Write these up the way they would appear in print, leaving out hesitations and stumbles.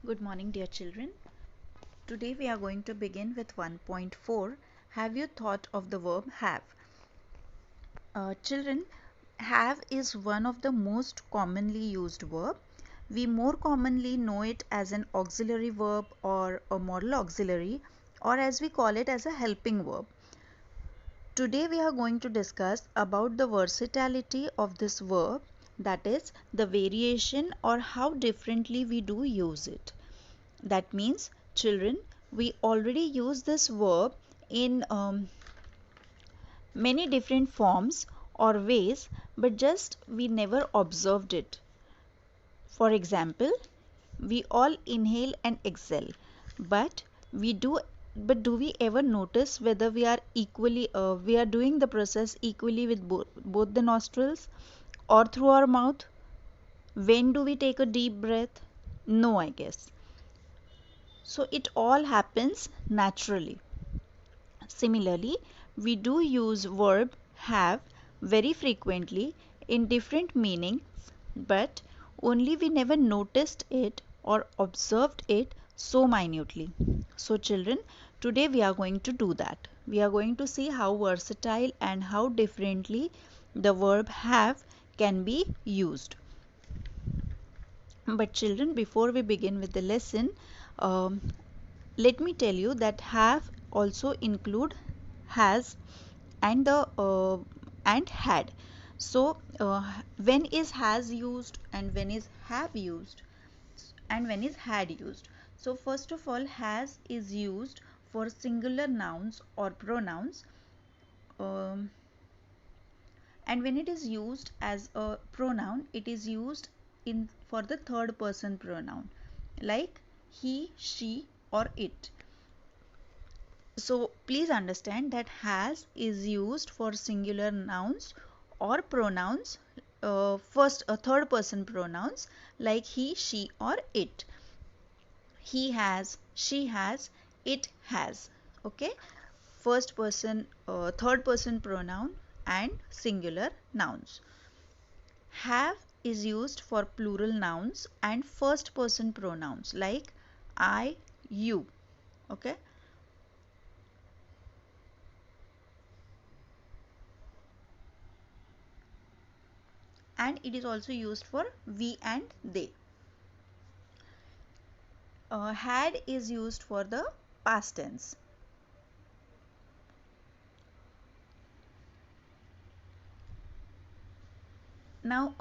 Good morning, dear children. Today we are going to begin with 1.4. Have you thought of the verb have? Children, have is one of the most commonly used verb. We more commonly know it as an auxiliary verb or a modal auxiliary, or as we call it as a helping verb. Today we are going to discuss about the versatility of this verb, that is the variation or how differently we do use it. That means, children, we already use this verb in many different forms or ways, but just we never observed it. For example, we all inhale and exhale, but do we ever notice whether we are doing the process equally with both the nostrils or through our mouth? When do we take a deep breath? No, I guess. So it all happens naturally. Similarly, we do use verb have very frequently in different meanings, but only we never noticed it or observed it so minutely. So children, today we are going to do that. We are going to see how versatile and how differently the verb have can be used. But children, before we begin with the lesson, um, let me tell you that have also include has and the and had. So when is has used and when is have used and when is had used? So first of all, has is used for singular nouns or pronouns, um, and when it is used as a pronoun, it is used in for the third person pronoun like he, she or it. So please understand that has is used for singular nouns or pronouns, third person pronouns like he, she or it. He has, she has, it has. Okay, first person, third person pronoun and singular nouns. Have is used for plural nouns and first person pronouns like I, you. Okay. And it is also used for we and they. Had is used for the past tense. Now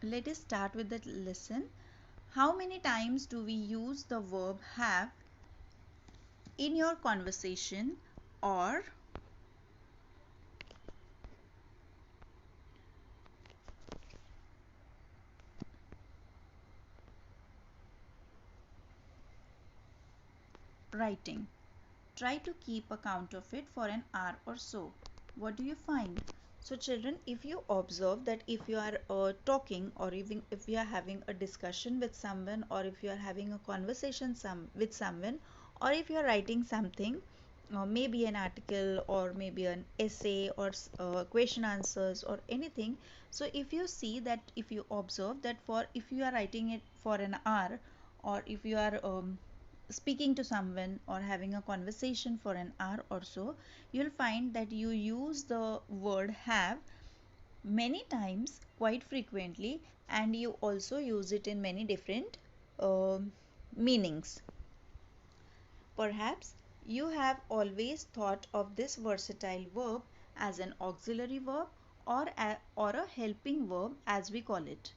let us start with the lesson. How many times do we use the verb have in your conversation or writing? Try to keep a count of it for an hour or so. What do you find? So children, if you observe that if you are talking, or even if you are having a discussion with someone, or if you are having a conversation with someone, or if you are writing something, maybe an article or maybe an essay or question answers or anything. So if you see that, if you observe that, for if you are writing it for an hour, or if you are speaking to someone or having a conversation for an hour or so, you'll find that you use the word have many times, quite frequently, and you also use it in many different uh, meanings. Perhaps you have always thought of this versatile verb as an auxiliary verb or a helping verb, as we call it.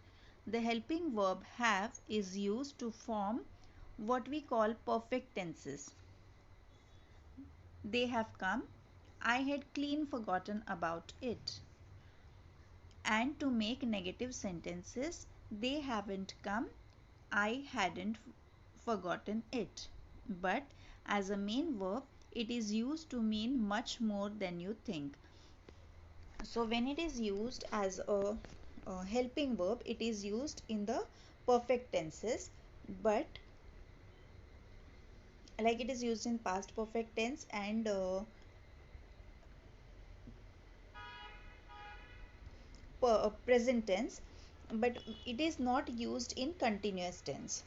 The helping verb have is used to form what we call perfect tenses. They have come, I had clean forgotten about it. And to make negative sentences, they haven't come, I hadn't forgotten it. But as a main verb, it is used to mean much more than you think. So when it is used as a helping verb, it is used in the perfect tenses, but like it is used in past perfect tense and present tense, but it is not used in continuous tense.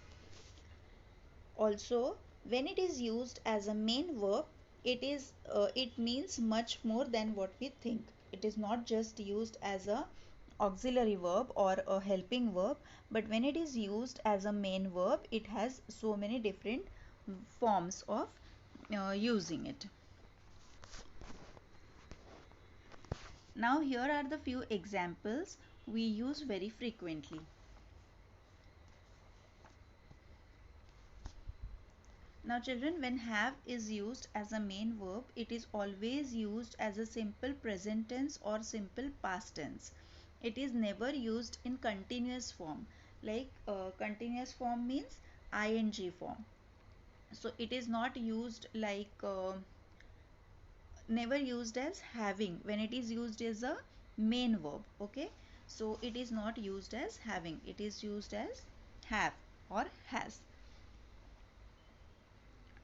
Also, when it is used as a main verb, it means much more than what we think. It is not just used as a auxiliary verb or a helping verb, but when it is used as a main verb, it has so many different forms of using it. Now here are the few examples we use very frequently. Now children, when have is used as a main verb, it is always used as a simple present tense or simple past tense. It is never used in continuous form. Like continuous form means ing form. So it is not used like never used as having when it is used as a main verb. Okay, so it is not used as having, it is used as have or has.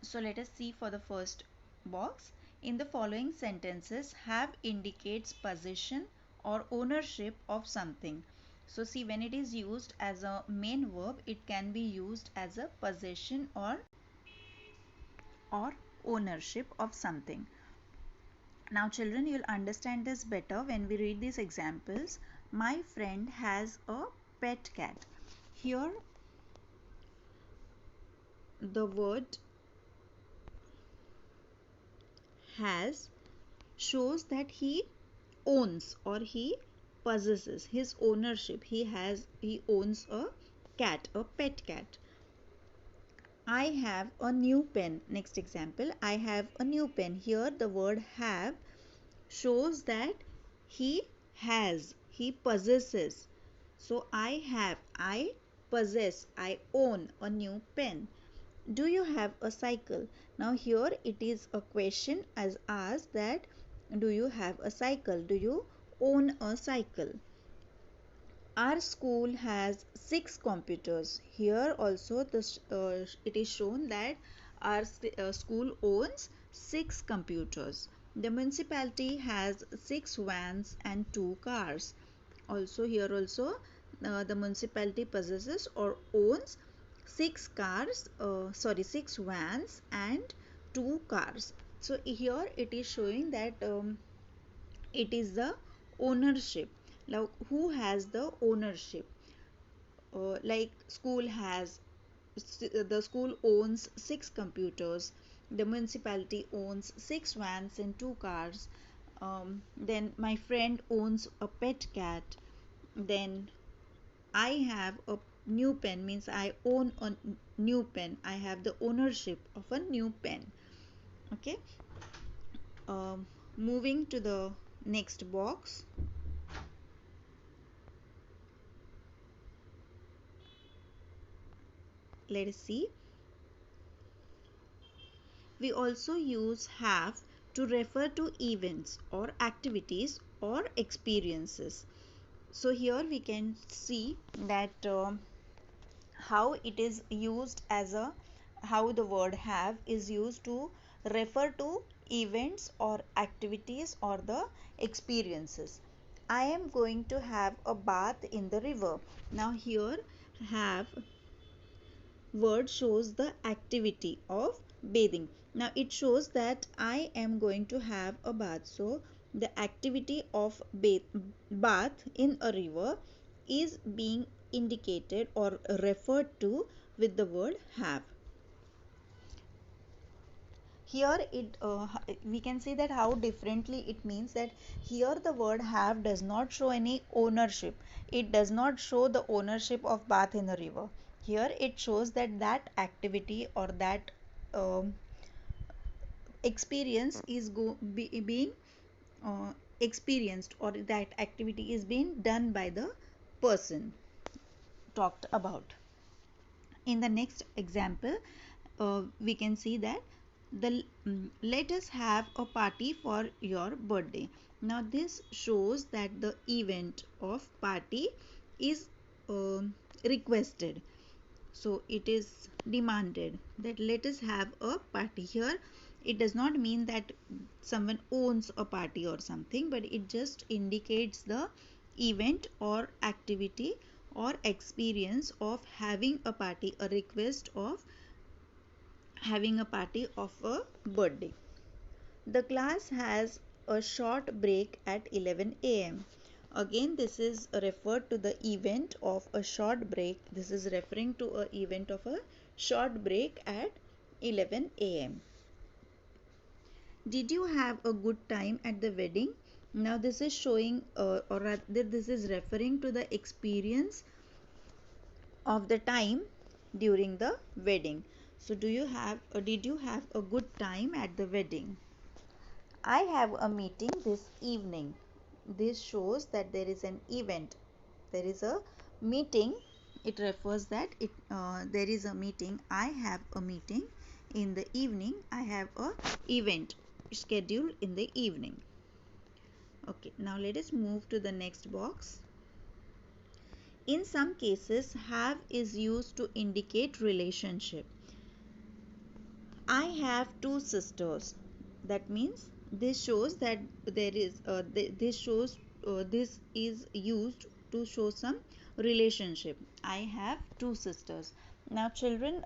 So let us see for the first box. In the following sentences, have indicates possession or ownership of something. So see, when it is used as a main verb, it can be used as a possession or ownership of something. Now children, you'll understand this better when we read these examples. My friend has a pet cat. Here the word has shows that he owns or he possesses, his ownership. He owns a cat, a pet cat. I have a new pen. Next example, I have a new pen. Here the word have shows that he has, he possesses. So I possess, I own a new pen. Do you have a cycle? Now here it is a question as asked that do you have a cycle? Do you own a cycle? Our school has 6 computers. Here also it is shown that our school owns 6 computers. The municipality has 6 vans and 2 cars. Also here also the municipality possesses or owns 6 cars, 6 vans and 2 cars. So here it is showing that it is the ownership. Now who has the ownership? Like the school owns 6 computers, the municipality owns 6 vans and 2 cars, then my friend owns a pet cat, then I have a new pen means I own a new pen, I have the ownership of a new pen. Okay, moving to the next box. Let us see. We also use have to refer to events or activities or experiences. So here we can see that how it is used as a how the word have is used to refer to events or activities or the experiences. I am going to have a bath in the river. Now here have word shows the activity of bathing. Now it shows that I am going to have a bath. So the activity of bath in a river is being indicated or referred to with the word have. Here we can see that how differently it means that here the word have does not show any ownership. It does not show the ownership of bath in the river. Here it shows that that activity or that um, experience is being experienced, or that activity is being done by the person talked about. In the next example, we can see that let us have a party for your birthday. Now this shows that the event of party is requested. So it is demanded that let us have a party. Here it does not mean that someone owns a party or something, but it just indicates the event or activity or experience of having a party, a request of having a party of a birthday. The class has a short break at 11 a.m. Again, this is referred to the event of a short break. This is referring to an event of a short break at 11 a.m. Did you have a good time at the wedding? Now this is showing or rather this is referring to the experience of the time during the wedding. So did you have a good time at the wedding? I have a meeting this evening. This shows that there is an event. There is a meeting. It refers that there is a meeting. I have a meeting in the evening. I have a event scheduled in the evening. Okay, now let us move to the next box. In some cases, have is used to indicate relationship. I have two sisters. That means this shows that this is used to show some relationship. I have two sisters. Now children,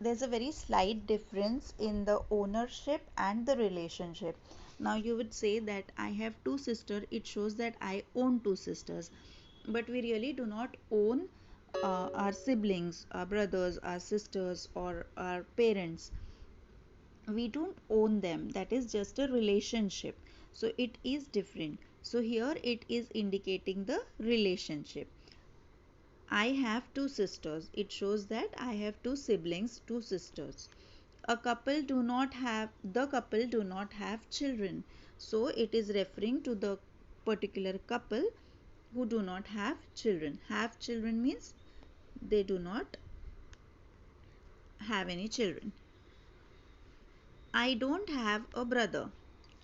there's a very slight difference in the ownership and the relationship. Now you would say that I have two sisters, it shows that I own two sisters, but we really do not own our siblings, our brothers, our sisters, or our parents. We don't own them. That is just a relationship, so it is different. So here it is indicating the relationship. I have two sisters, it shows that I have two siblings, two sisters. A couple do not have The couple do not have children, so it is referring to the particular couple who do not have children. Have children means they do not have any children. I don't have a brother.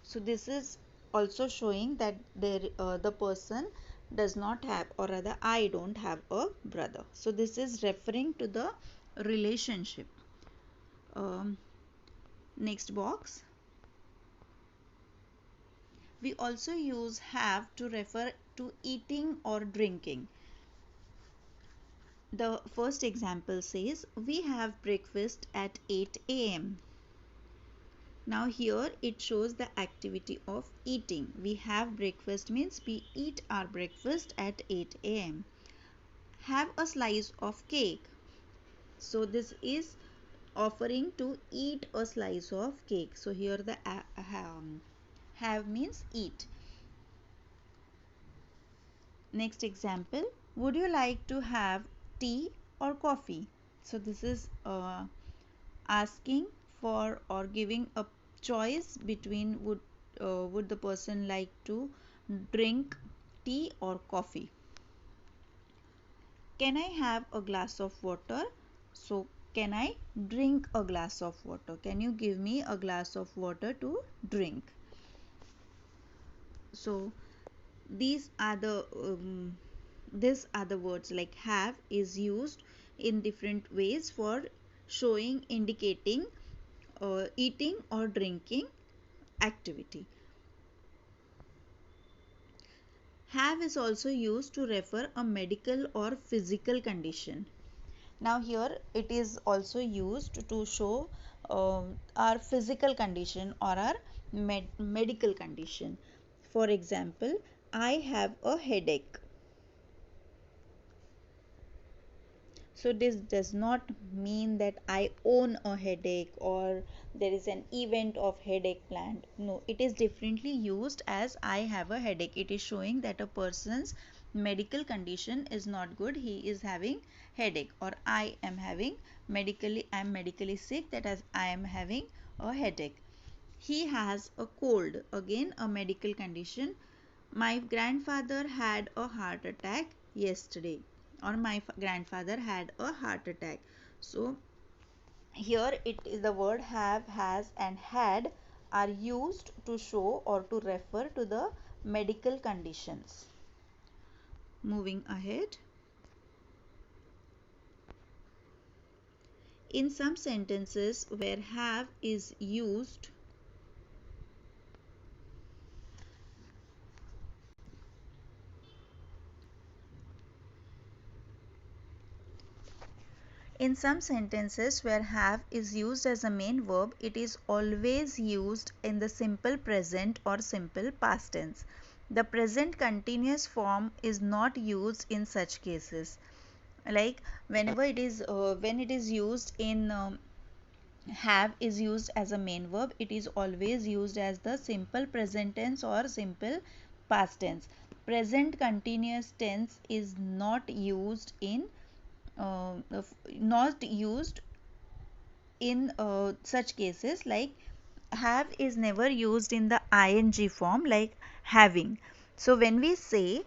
So this is also showing that the person does not have, or rather I don't have a brother. So this is referring to the relationship. Um, Next box. We also use have to refer to eating or drinking. The first example says we have breakfast at 8 a.m. Now here it shows the activity of eating. We have breakfast means we eat our breakfast at 8 a.m. Have a slice of cake. So this is offering to eat a slice of cake. So here the have means eat. Next example, would you like to have tea or coffee? So this is asking for or giving a choice between would the person like to drink tea or coffee. Can I have a glass of water? So can I drink a glass of water? Can you give me a glass of water to drink? So these are the words like have is used in different ways for showing, indicating eating or drinking activity. Have is also used to refer a medical or physical condition. Now here it is also used to show our physical condition or our medical condition. For example, I have a headache. So this does not mean that I own a headache or there is an event of headache planned. No, it is differently used as I have a headache. It is showing that a person's medical condition is not good. He is having headache, or I am medically sick, that is I am having a headache. He has a cold, again a medical condition. My grandfather had a heart attack yesterday, or my grandfather had a heart attack. So here it is the word have, has and had are used to show or to refer to the medical conditions. Moving ahead. In some sentences where have is used, In some sentences where have is used as a main verb, it is always used in the simple present or simple past tense. The present continuous form is not used in such cases. Like whenever it is when it is used in have is used as a main verb, it is always used as the simple present tense or simple past tense. Present continuous tense is not used in uh, not used in such cases. Like have is never used in the ing form, like having. So when we say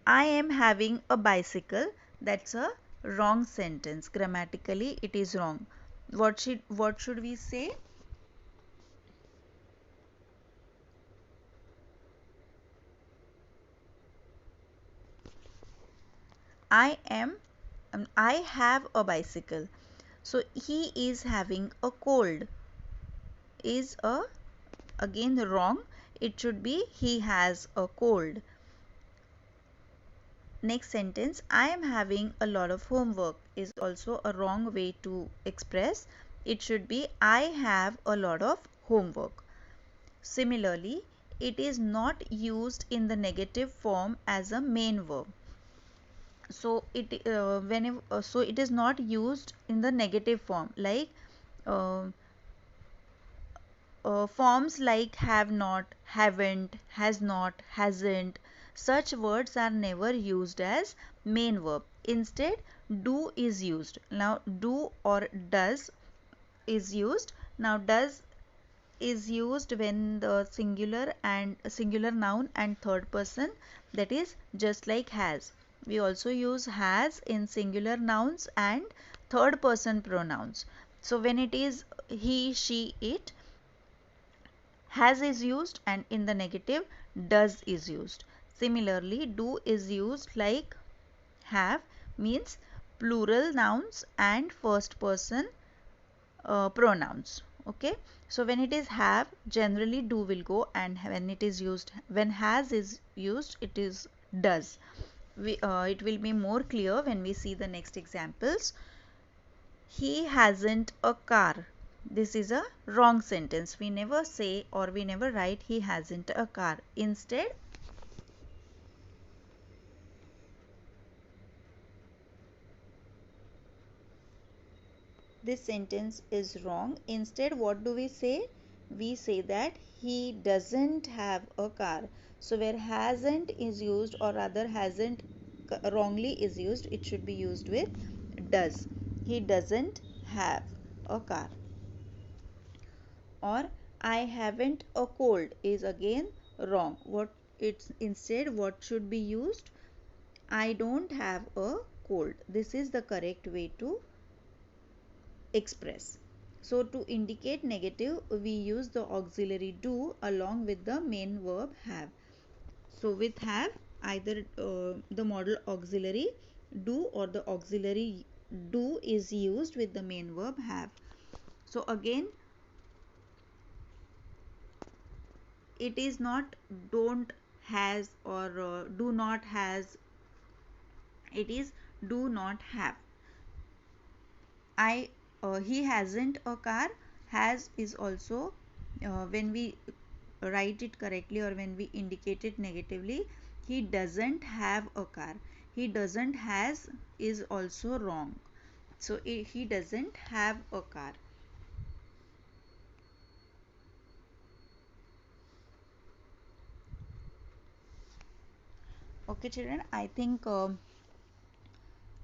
I am having a bicycle, that's a wrong sentence. Grammatically it is wrong. What should we say? I have a bicycle. So he is having a cold is a again wrong. It should be he has a cold. Next sentence, I am having a lot of homework is also a wrong way to express. It should be I have a lot of homework. Similarly, it is not used in the negative form as a main verb. So it is not used in the negative form, like uh, forms like have not, haven't, has not, hasn't. Such words are never used as main verb. Instead, do is used. Now, do or does is used. Now, does is used when the singular noun and third person, that is just like has. We also use has in singular nouns and third person pronouns. So when it is he, she, it, has is used, and in the negative does is used. Similarly, do is used like have, means plural nouns and first person pronouns. Okay, so when it is have, generally do will go, and when has is used, it is does. It will be more clear when we see the next examples. He hasn't a car. This is a wrong sentence. We never say or we never write he hasn't a car. Instead, this sentence is wrong. Instead, what do we say? We say that he doesn't have a car. So where hasn't is used, or rather hasn't wrongly is used, it should be used with does. He doesn't have a car. Or I haven't a cold is again wrong. What should be used? I don't have a cold. This is the correct way to express. So to indicate negative, we use the auxiliary do along with the main verb have. So with have, either the modal auxiliary do or the auxiliary do is used with the main verb have. So again, it is not don't has or do not has, it is do not have. He hasn't a car. Has is also when we write it correctly or when we indicate it negatively, he doesn't have a car. He doesn't has is also wrong. So he doesn't have a car. Okay, children, I think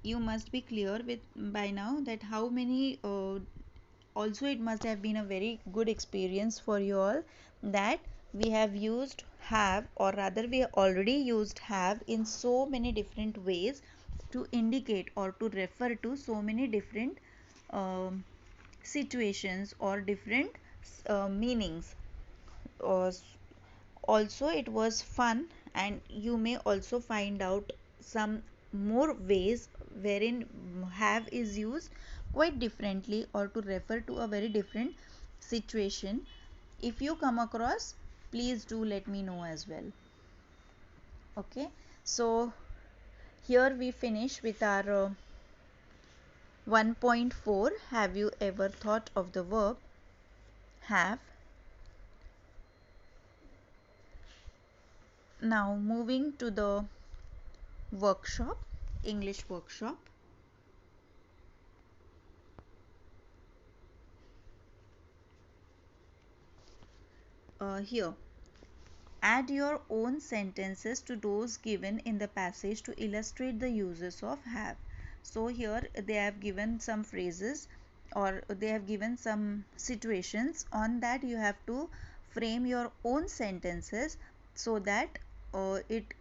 you must be clear with by now that how many also it must have been a very good experience for you all that we have used have, or rather we already used have in so many different ways to indicate or to refer to so many different um, situations or different meanings. uh, Also it was fun, and you may also find out some more ways wherein have is used quite differently or to refer to a very different situation. If you come across, please do let me know as well. Okay, so here we finish with our 1.4. Have you ever thought of the verb have? Now moving to the workshop, English workshop. Here, add your own sentences to those given in the passage to illustrate the uses of have. So here they have given some phrases, or they have given some situations. On that you have to frame your own sentences so that it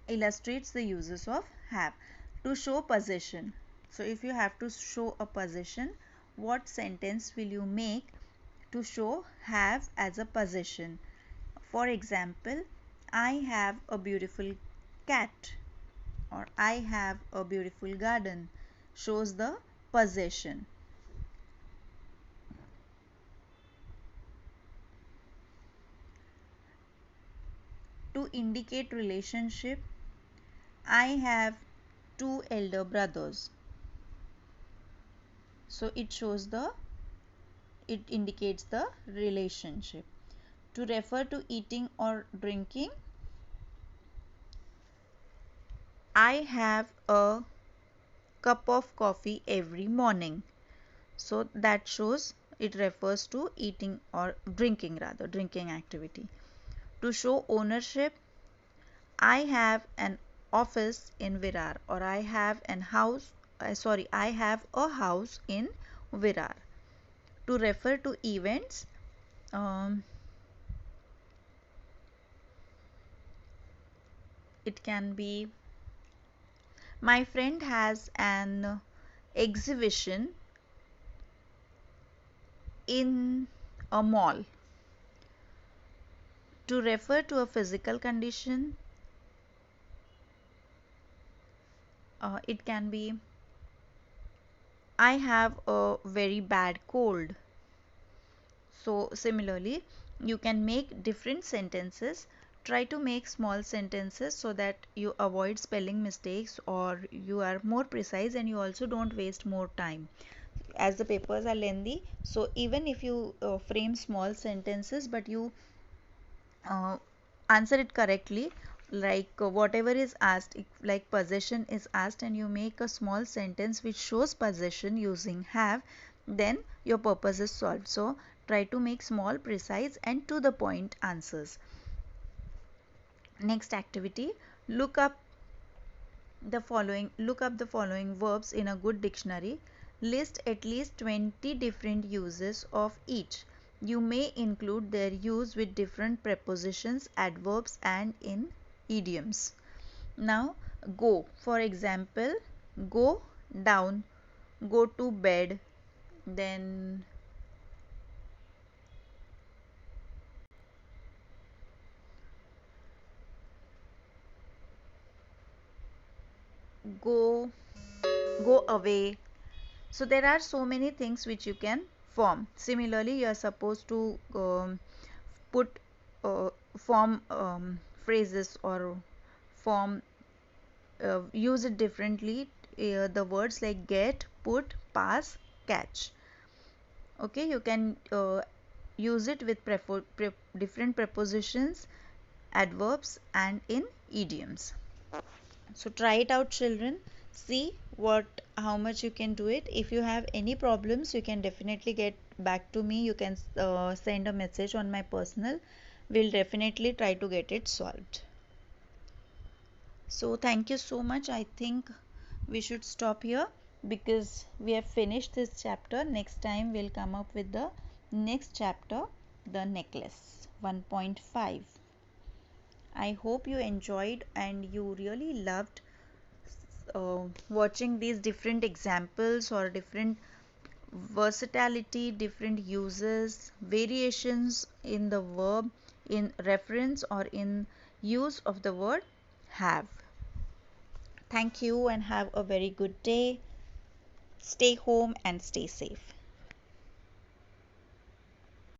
illustrates the uses of have. To show possession, so if you have to show a possession, what sentence will you make to show have as a possession? For example, I have a beautiful cat, or I have a beautiful garden, shows the possession. To indicate relationship, I have two elder brothers. So it indicates the relationship. To refer to eating or drinking, I have a cup of coffee every morning. So that shows it refers to eating or drinking, rather drinking activity. To show ownership, I have an office in Virar, or I have I have a house in Virar. To refer to events, um, it can be, my friend has an exhibition in a mall. To refer to a physical condition, it can be, I have a very bad cold. So similarly, you can make different sentences. Try to make small sentences so that you avoid spelling mistakes, or you are more precise, and you also don't waste more time. As the papers are lengthy, so even if you frame small sentences but you uh, answer it correctly, like whatever is asked, like possession is asked, and you make a small sentence which shows possession using have, then your purpose is solved. So try to make small, precise and to the point answers. Next activity, look up the following verbs in a good dictionary. List at least 20 different uses of each. You may include their use with different prepositions, adverbs and in idioms. Now go, for example, go down, go to bed, then go, go away. So there are so many things which you can form. Similarly, you are supposed to put form phrases, or form use it differently. The words like get, put, pass, catch. Okay, you can use it with different prepositions, adverbs and in idioms. So try it out, children. See how much you can do it. If you have any problems, you can definitely get back to me. You can send a message on my personal. We'll definitely try to get it solved. So thank you so much. I think we should stop here because we have finished this chapter. Next time we'll come up with the next chapter, the necklace 1.5. I hope you enjoyed and you really loved watching these different examples, or different versatility, different uses, variations in the verb, in reference or in use of the word have. Thank you and have a very good day. Stay home and stay safe.